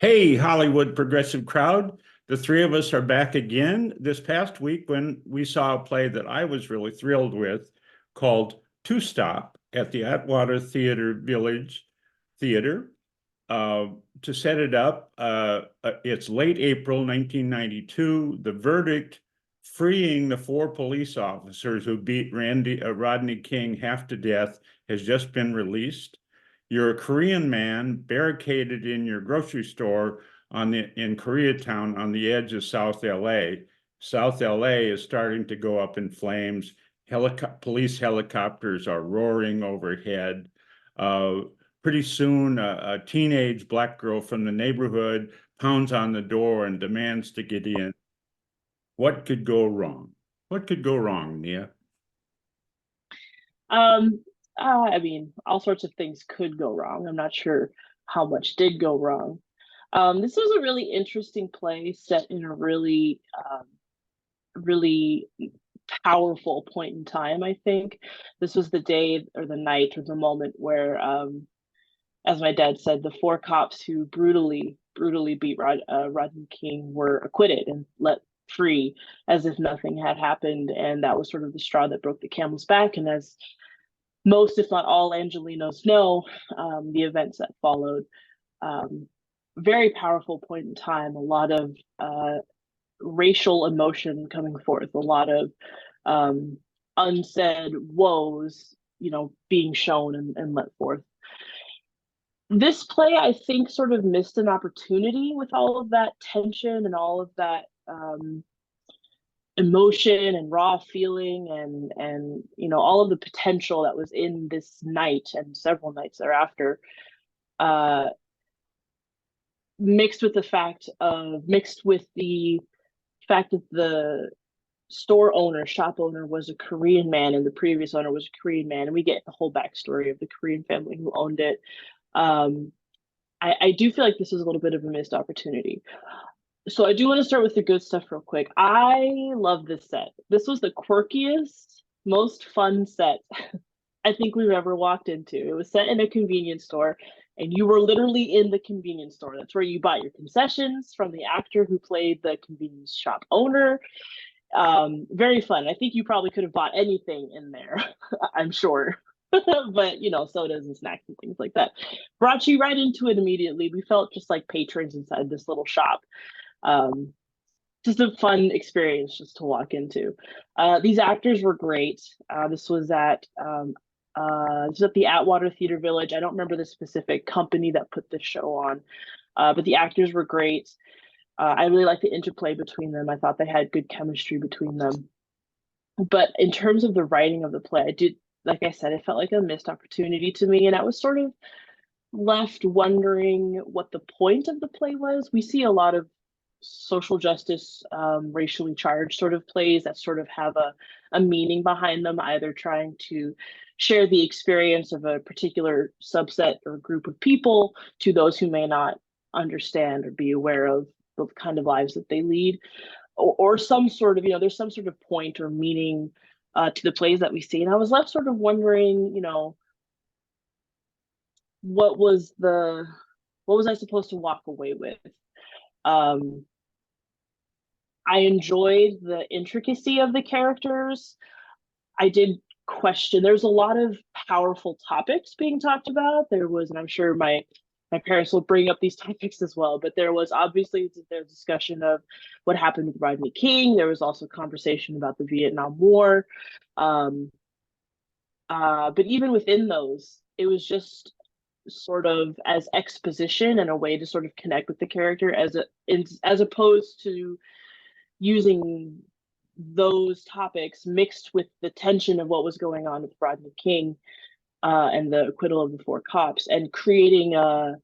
Hey, Hollywood progressive crowd. The three of us are back again this past week when we saw a play that I was really thrilled with called Two Stop at the Atwater Village Theatre. To set it up, it's late April 1992. The verdict freeing the four police officers who beat Rodney King half to death has just been released. You're a Korean man barricaded in your grocery store in Koreatown on the edge of South LA. South LA is starting to go up in flames. Police helicopters are roaring overhead. Uh, Pretty soon, a teenage black girl from the neighborhood pounds on the door and demands to get in. What could go wrong? What could go wrong, Nia? Um, I mean, all sorts of things could go wrong. I'm not sure how much did go wrong. This was a really interesting play set in a really powerful point in time, I think. This was the day or the night or the moment where, as my dad said, the four cops who brutally beat Rodney King were acquitted and let free as if nothing had happened. And that was sort of the straw that broke the camel's back. And as most, if not all, Angelinos know, the events that followed. Um, Very powerful point in time, a lot of racial emotion coming forth, a lot of um, unsaid woes, being shown and let forth. This play, I think, sort of missed an opportunity with all of that tension and all of that emotion and raw feeling and all of the potential that was in this night and several nights thereafter, uh mixed with the fact that the shop owner was a Korean man and the previous owner was a Korean man, and we get the whole backstory of the Korean family who owned it. um I do feel like this is a little bit of a missed opportunity. So I do want to start with the good stuff real quick. I love this set. This was the quirkiest, most fun set I think we've ever walked into. It was set in a convenience store, and you were literally in the convenience store. That's where you bought your concessions from the actor who played the convenience shop owner. Very fun. I think you probably could have bought anything in there, I'm sure. But sodas and snacks and things like that brought you right into it immediately. We felt just like patrons inside this little shop. um, just a fun experience just to walk into. These actors were great. This was at the Atwater Theatre Village. I don't remember the specific company that put this show on, but the actors were great. I really liked the interplay between them. I thought they had good chemistry between them. But in terms of the writing of the play, I did, like I said, it felt like a missed opportunity to me, and I was sort of left wondering what the point of the play was. We see a lot of social justice, racially charged sort of plays that sort of have a meaning behind them, either trying to share the experience of a particular subset or group of people to those who may not understand or be aware of the kind of lives that they lead, or some sort of, there's some sort of point or meaning to the plays that we see. And I was left sort of wondering, what was the what was I supposed to walk away with? Um, I enjoyed the intricacy of the characters. I did question. There's a lot of powerful topics being talked about. There was, and I'm sure my parents will bring up these topics as well. But there was obviously the discussion of what happened with Rodney King. There was also conversation about the Vietnam War. Um, but even within those, it was just sort of as exposition and a way to sort of connect with the character as opposed to using those topics mixed with the tension of what was going on with Rodney King, and the acquittal of the four cops, and creating a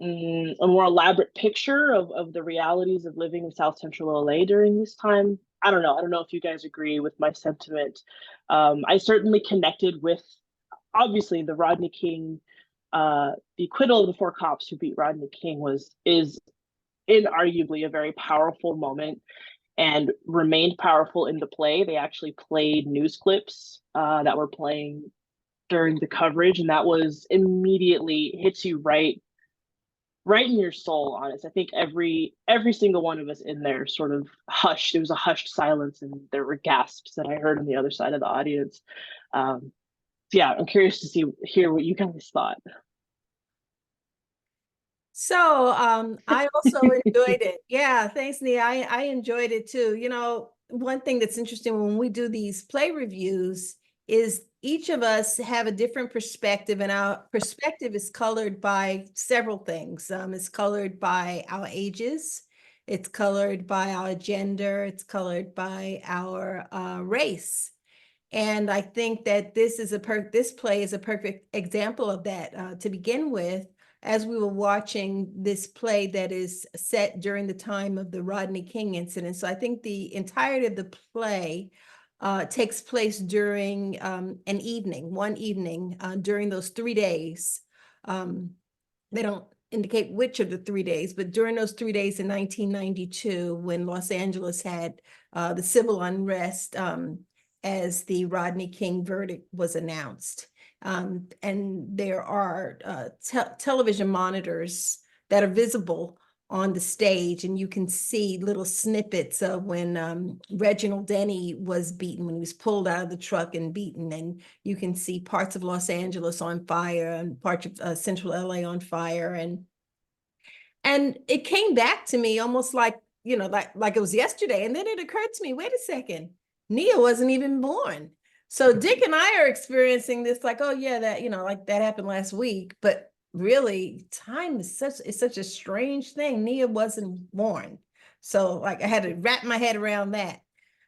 more elaborate picture of the realities of living in South Central LA during this time. I don't know. I don't know if you guys agree with my sentiment. I certainly connected with, obviously, the Rodney King, the acquittal of the four cops who beat Rodney King is inarguably a very powerful moment and remained powerful in the play. They actually played news clips that were playing during the coverage, and that was immediately hits you right right in your soul, honest. I think every single one of us in there sort of hushed. There was a hushed silence, and there were gasps that I heard on the other side of the audience. Yeah, I'm curious to hear what you guys thought. So I also enjoyed it. Yeah, thanks, Nia. I enjoyed it too. You know, one thing that's interesting when we do these play reviews is each of us have a different perspective, and our perspective is colored by several things. It's colored by our ages, it's colored by our gender, it's colored by our race. And I think that this play is a perfect example of that. To begin with, as we were watching this play that is set during the time of the Rodney King incident. So I think the entirety of the play takes place during one evening during those 3 days. They don't indicate which of the 3 days, but during those 3 days in 1992, when Los Angeles had the civil unrest, as the Rodney King verdict was announced. And there are television monitors that are visible on the stage, and you can see little snippets of when Reginald Denny was beaten, when he was pulled out of the truck and beaten, and you can see parts of Los Angeles on fire and parts of central LA on fire. And it came back to me almost like, you know, like it was yesterday. And then it occurred to me, wait a second, Nia wasn't even born. So Dick and I are experiencing this like, oh yeah, that, you know, like that happened last week. But really, time is such a strange thing. Nia wasn't born. So like I had to wrap my head around that.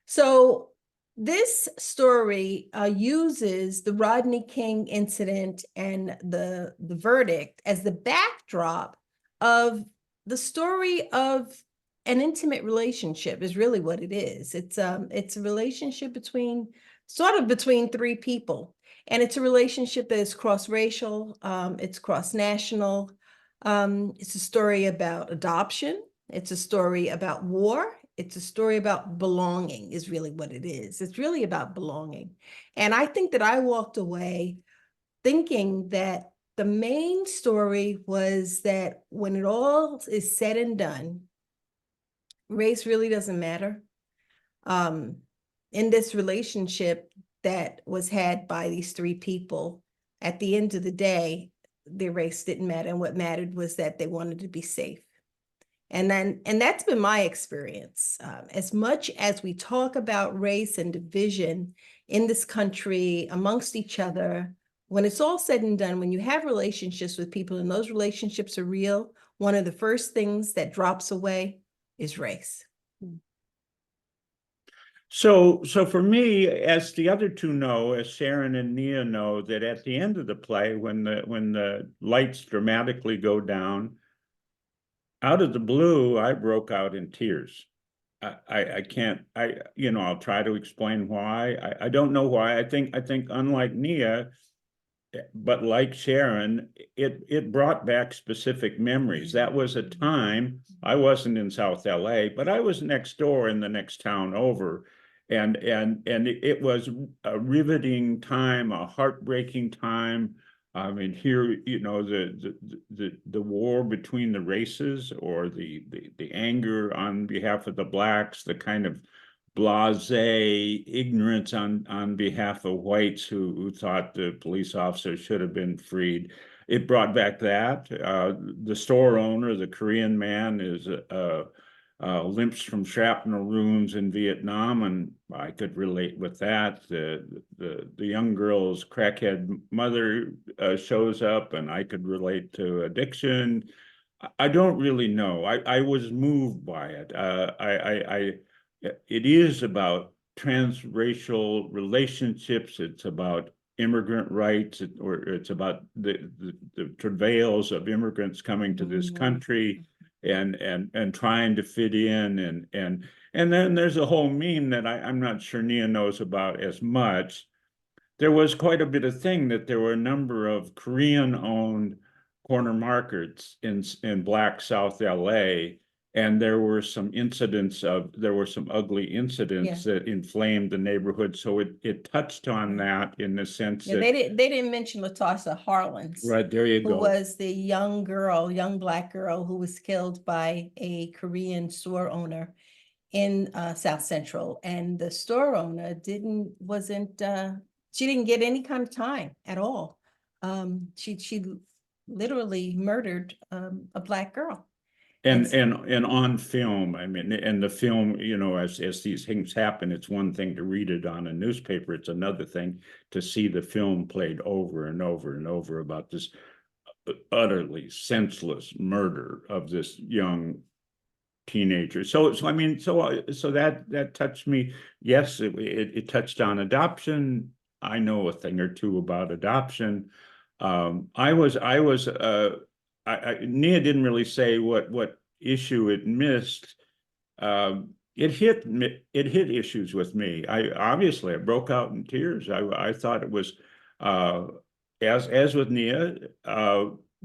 So this story uses the Rodney King incident and the verdict as the backdrop of the story of an intimate relationship is really what it is. It's a relationship between three people, and it's a relationship that is cross-racial, it's cross-national. It's a story about adoption. It's a story about war. It's a story about belonging is really what it is. It's really about belonging. And I think that I walked away thinking that the main story was that when it all is said and done, race really doesn't matter. In this relationship that was had by these three people, at the end of the day, their race didn't matter. And what mattered was that they wanted to be safe. And that's been my experience. As much as we talk about race and division in this country amongst each other, when it's all said and done, when you have relationships with people and those relationships are real, one of the first things that drops away is race. So for me, as the other two know, as Sharon and Nia know, that at the end of the play, when the lights dramatically go down, out of the blue, I broke out in tears. I can't, I'll try to explain why. I don't know why. I think unlike Nia, but like Sharon, it brought back specific memories. That was a time I wasn't in South LA, but I was next door in the next town over. And it was a riveting time, a heartbreaking time. I mean, here, the war between the races, or the anger on behalf of the blacks, the kind of blasé ignorance on behalf of whites who thought the police officer should have been freed. It brought back that. The store owner, the Korean man, is limps from shrapnel wounds in Vietnam, and I could relate with that. The young girl's crackhead mother shows up, and I could relate to addiction. I don't really know. I was moved by it. It is about transracial relationships. It's about immigrant rights, or it's about the travails of immigrants coming to this country and trying to fit in. And then there's a whole meme that I'm not sure Nia knows about as much. There was quite a bit of thing that there were a number of Korean-owned corner markets in Black South LA, And there were some ugly incidents that inflamed the neighborhood. So it touched on that in the sense Yeah, that they didn't mention LaTossa Harlins. right there you who go. was the young Black girl who was killed by a Korean store owner in South Central. And the store owner she didn't get any kind of time at all. She literally murdered a Black girl. And on film, I mean, and the film, you know, as these things happen, it's one thing to read it on a newspaper. It's another thing to see the film played over and over and over about this utterly senseless murder of this young teenager. So I mean, so that touched me. Yes, it touched on adoption. I know a thing or two about adoption. Nia didn't really say what issue it missed. It hit issues with me. I broke out in tears. I thought it was as with Nia,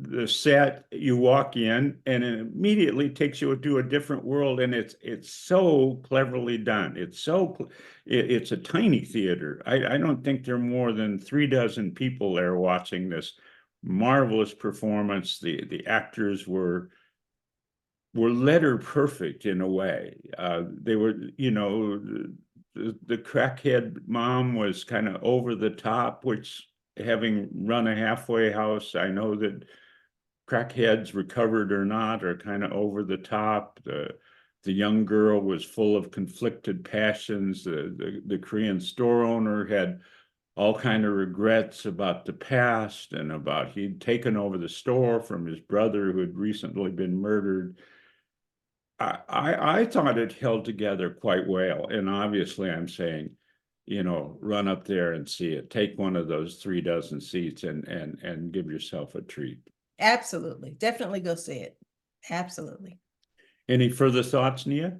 the set, you walk in and it immediately takes you to a different world, and it's so cleverly done. It's a tiny theater. I don't think there are more than 36 people there watching this marvelous performance. The actors were letter perfect in a way. They were, you know, the crackhead mom was kind of over the top, which, having run a halfway house, I know that crackheads, recovered or not, are kind of over the top. The young girl was full of conflicted passions. The Korean store owner had all kind of regrets about the past and about he'd taken over the store from his brother who had recently been murdered. I thought it held together quite well. And obviously I'm saying, you know, run up there and see it. Take one of those 36 seats and give yourself a treat. Absolutely. Definitely go see it. Absolutely. Any further thoughts, Nia?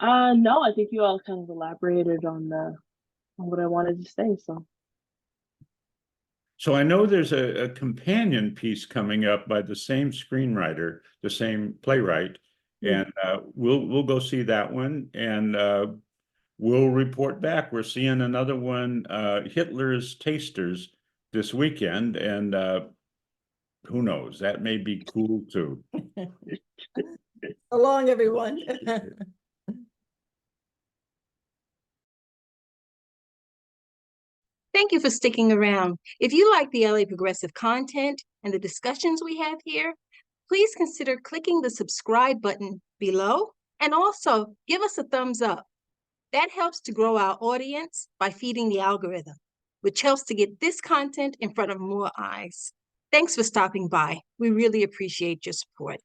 No, I think you all kind of elaborated on what I wanted to say. So I know there's a companion piece coming up by the same screenwriter, the same playwright, and we'll go see that one, and we'll report back. We're seeing another one, Hitler's Tasters, this weekend, and who knows, that may be cool too. So long, everyone. Thank you for sticking around. If you like the LA Progressive content and the discussions we have here, please consider clicking the subscribe button below and also give us a thumbs up. That helps to grow our audience by feeding the algorithm, which helps to get this content in front of more eyes. Thanks for stopping by. We really appreciate your support.